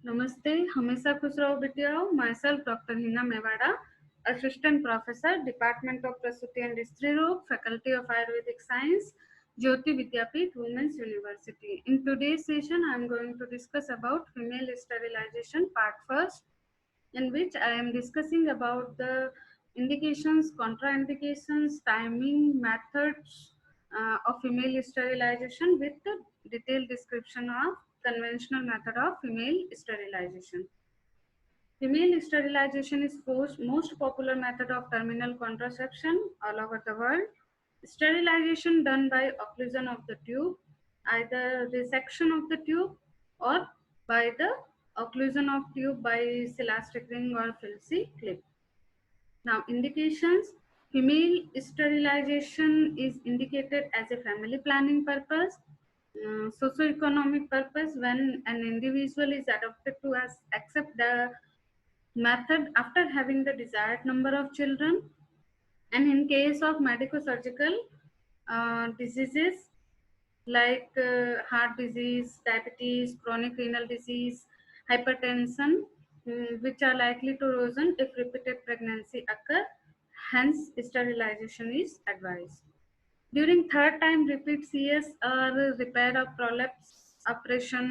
नमस्ते, हमेशा खुश रहो बिटियाओ। My self doctor Hina Mewada, assistant professor, department of Prasuti and Stri Roga, faculty of Ayurvedic science, Jyoti Vidyapeeth Women's University. In today's session, I am going to discuss about female sterilization part first, in which I am discussing about the indications, contraindications, timing, methods of female sterilization with the detailed description of conventional method of female sterilization. Female sterilization is most popular method of terminal contraception all over the world. Sterilization done by occlusion of the tube, either resection of the tube or by the occlusion of tube by elastic ring or Filzi clip. Now, indications: female sterilization is indicated as a family planning purpose, socio-economic purpose, when an individual is adopted to accept the method after having the desired number of children, and in case of medico-surgical diseases like heart disease, diabetes, chronic renal disease, hypertension, which are likely to worsen if repeated pregnancy occur. Hence, sterilization is advised. During third time repeat CS or repair of prolapse operation,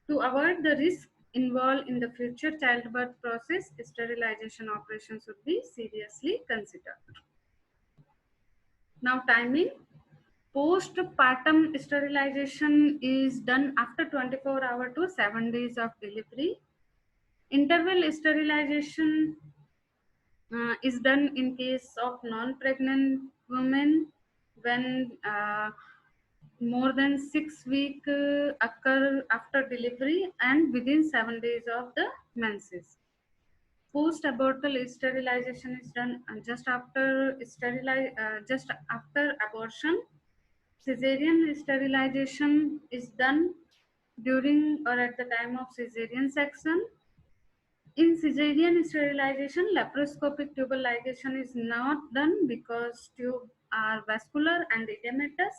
to avoid the risk involved in the future childbirth process, sterilization operation should be seriously considered. Now, timing: postpartum sterilization is done after 24 hours to 7 days of delivery. Interval sterilization is done in case of non-pregnant women when more than 6 weeks occur after delivery and within 7 days of the menses. Post-abortal sterilization is done just after abortion. Caesarean sterilization is done during or at the time of caesarean section. In caesarean sterilization, laparoscopic tubal ligation is not done because tubes are vascular and edematous,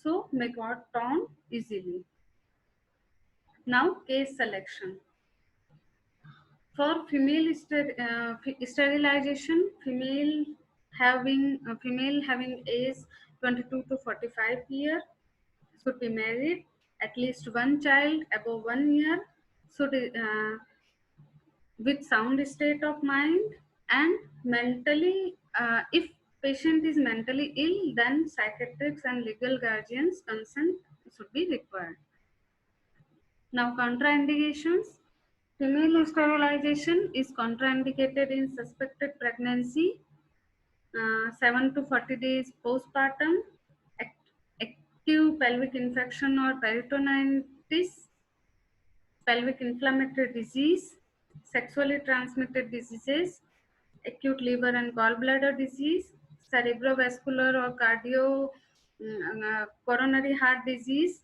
so may got torn easily. Now, case selection. For female sterilization, female having age 22 to 45 year, should be married, at least one child above 1 year, should with sound state of mind, and mentally, if patient is mentally ill, then psychiatrists and legal guardians consent should be required. Now, contraindications. Female sterilization is contraindicated in suspected pregnancy, 7 to 40 days postpartum, active pelvic infection or peritonitis, pelvic inflammatory disease, sexually transmitted diseases, acute liver and gallbladder disease, cerebrovascular or coronary heart disease,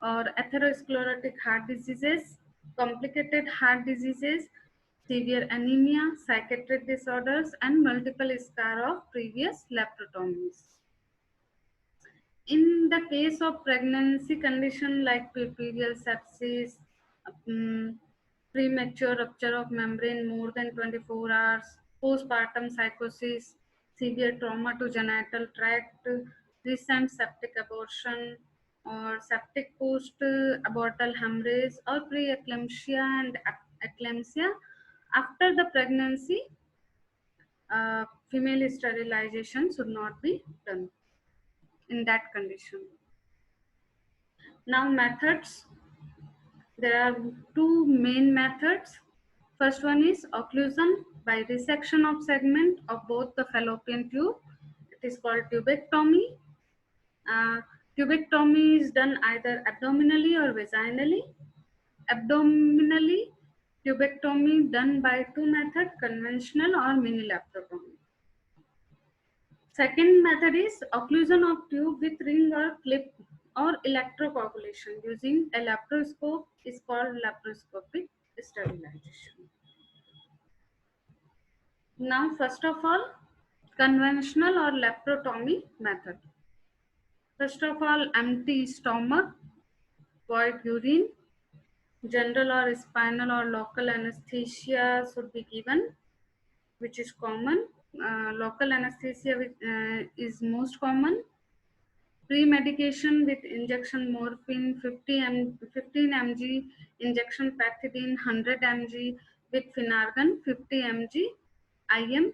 or atherosclerotic heart diseases, complicated heart diseases, severe anemia, psychiatric disorders, and multiple scar of previous laparotomies. In the case of pregnancy condition like puerperal sepsis, premature rupture of membrane more than 24 hours, postpartum psychosis, severe trauma to genital tract, recent septic abortion, or septic post-abortal hemorrhage, or preeclampsia and eclampsia after the pregnancy, female sterilization should not be done in that condition. Now, methods. There are two main methods. First one is occlusion by resection of segment of both the fallopian tube. It is called tubectomy. Tubectomy is done either abdominally or vaginally. Abdominally, tubectomy done by two methods, conventional or mini laparotomy. Second method is occlusion of tube with ring or clip or electrocoagulation using a laparoscope is called laparoscopic sterilization. Now, first of all, conventional or laparotomy method. First of all, empty stomach, void urine, General or spinal or local anesthesia should be given, which is common. Local anesthesia is most common. Pre-medication with injection morphine 15 mg, injection pethidine 100 mg with Finargan 50 mg IM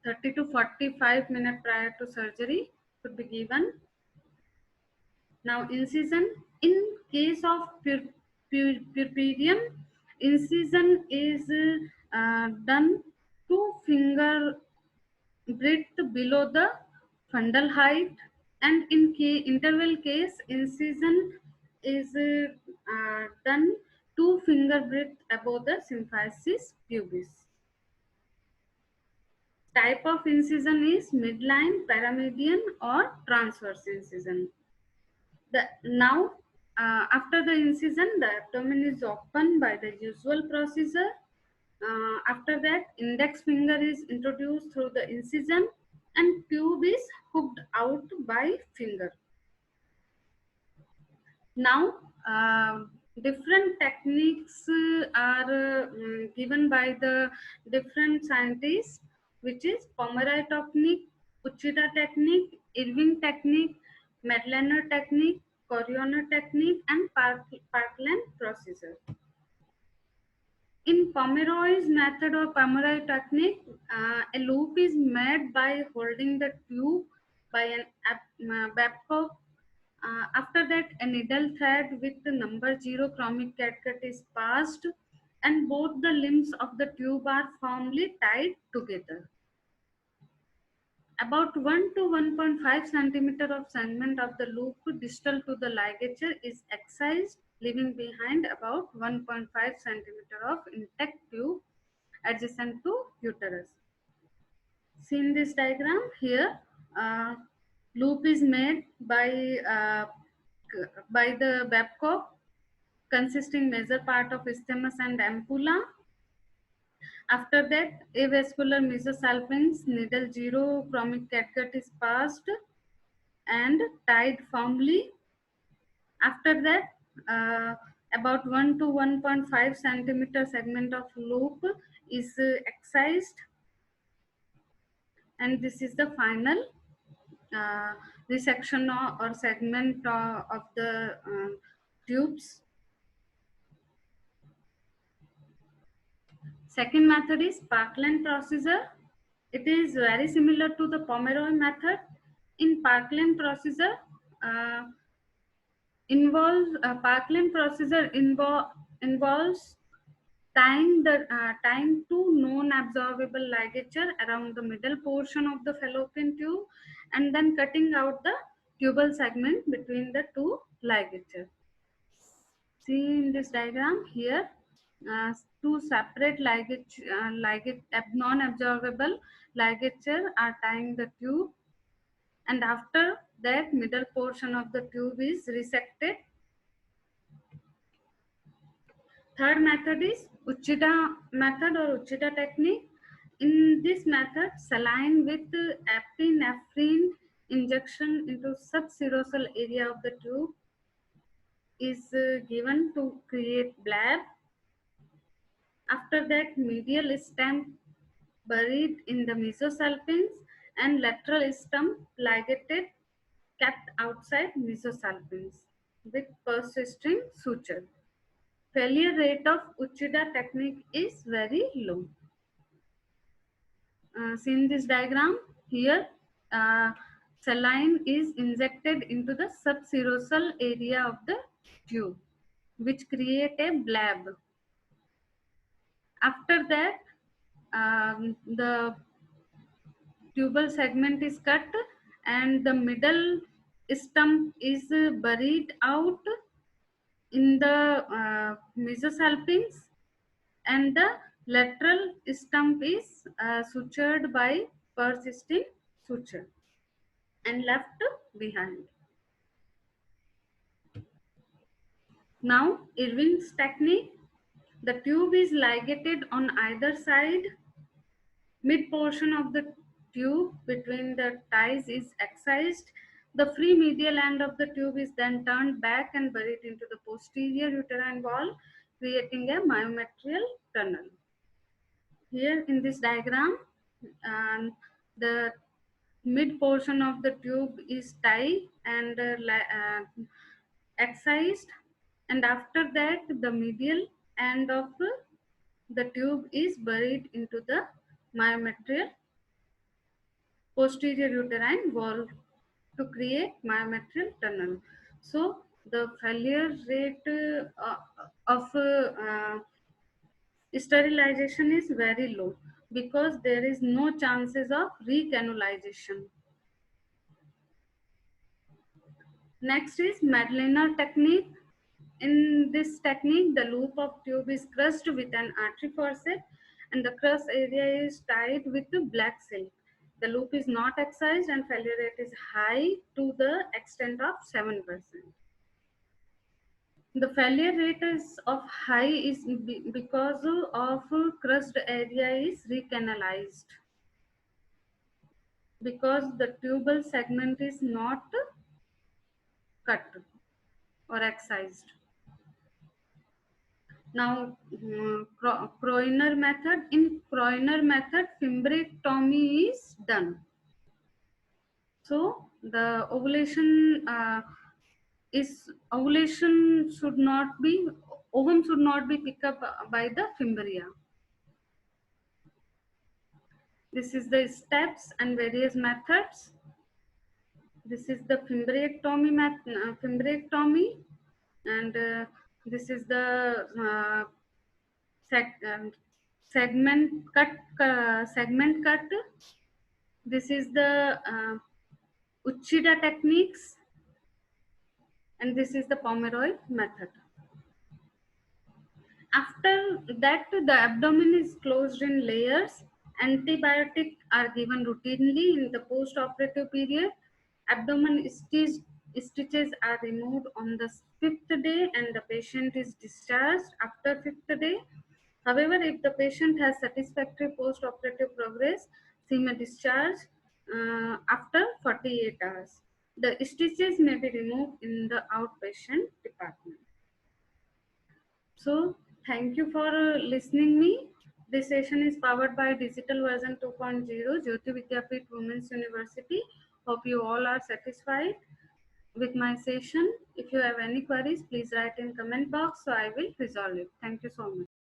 30 to 45 minutes prior to surgery should be given. Now incision, in case of purpurium, incision is done 2 finger breadth below the fundal height, and in interval case, incision is done 2 finger breadth above the symphysis pubis. Type of incision is midline, paramedian, or transverse incision. Now, after the incision, the abdomen is opened by the usual procedure. After that, index finger is introduced through the incision and tube is hooked out by finger. Now, different techniques are given by the different scientists, which is Pomeroy technique, Uchida technique, Irving technique, Medliner technique, Coriolis technique, and Parkland procedure. In Pomeroy's method or Pomeroy technique, a loop is made by holding the tube by an Babcock. After that, a needle thread with the number 0 chromic catgut is passed, and both the limbs of the tube are firmly tied together. About 1 to 1.5 centimeter of segment of the loop distal to the ligature is excised, leaving behind about 1.5 centimeter of intact tube adjacent to uterus. See in this diagram here, loop is made by the Babcock, consisting major part of isthmus and ampulla. After that, avascular mesosalpinx needle 0 chromic catgut is passed and tied firmly. After that, about 1 to 1.5 centimeter segment of loop is excised, and this is the final resection or segment of the tubes. Second method is Parkland procedure. It is very similar to the Pomeroy method. In Parkland procedure, Parkland procedure involves tying two non-absorbable ligature around the middle portion of the fallopian tube, and then cutting out the tubal segment between the two ligatures. See in this diagram here, two separate non-absorbable ligature are tying the tube, and after that middle portion of the tube is resected. Third method is Uchida method or Uchida technique. In this method, saline with epinephrine injection into subserosal area of the tube is given to create bleb. After that, medial stem buried in the mesosalpinx and lateral stem ligated kept outside mesosalpinx with persisting suture. Failure rate of Uchida technique is very low. See in this diagram here, saline is injected into the subserosal area of the tube, which create a bleb. After that, the tubal segment is cut and the middle stump is buried out in the mesosalpinx, and the lateral stump is sutured by persisting suture and left behind. Now, Irving's technique, the tube is ligated on either side. Mid portion of the tube between the ties is excised The free medial end of the tube is then turned back and buried into the posterior uterine wall, creating a myometrial tunnel. Here in this diagram, the mid portion of the tube is tied and excised, and after that the medial end of the tube is buried into the myometrial posterior uterine wall to create myometrial tunnel. So the failure rate of sterilization is very low because there is no chances of recanalization. Next is Madlener technique. In this technique, the loop of tube is crushed with an artery forceps and the crust area is tied with black silk. The loop is not excised and failure rate is high to the extent of 7%. The failure rate is of high is because of crust area is recanalized, because the tubal segment is not cut or excised. Now, Kroiner method. In Kroiner method, fimbrectomy is done. So the ovulation should not be, ovum should not be picked up by the fimbria. This is the steps and various methods. This is the fimbrectomy, and this is the segment cut. This is the Uchida techniques, and this is the Pomeroy method. After that, the abdomen is closed in layers. Antibiotics are given routinely in the post-operative period. Abdomen stitches are removed on the 5th day and the patient is discharged after 5th day. However, if the patient has satisfactory post-operative progress, she may discharge after 48 hours. The stitches may be removed in the outpatient department. So, thank you for listening me. This session is powered by Digital Version 2.0, Jyoti Vidyapeeth Women's University. Hope you all are satisfied with my session. If you have any queries, please write in comment box so I will resolve it. Thank you so much.